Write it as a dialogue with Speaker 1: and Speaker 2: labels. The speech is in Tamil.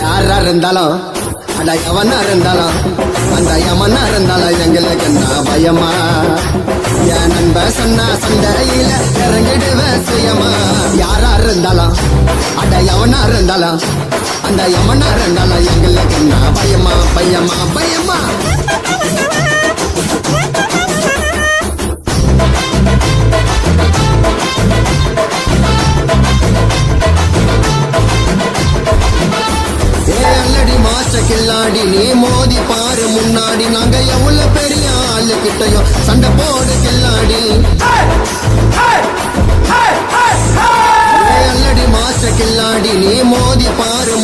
Speaker 1: யாரா இருந்தாலும் அட எவனா இருந்தாலும் அந்த யமனா இருந்தாலும் எங்களுக்கு என்ன பயமா என் நண்ப சொன்னா சண்டையில இறங்கிடுவேன் சுயமா யாரா இருந்தாலும் அட எவனா இருந்தாலும் அந்த யமனா இருந்தாலும் எங்களுக்கு என்ன பயமா பயமா பயமா கில்லாடி நீ மோதி பாரு முன்னாடி நாங்க எவ்வளவு பெரிய ஆளு கிட்டையோ சண்டை போடு கில்லாடி அல்லடி மாஸ்டர் கில்லாடி நீ மோதி பாரு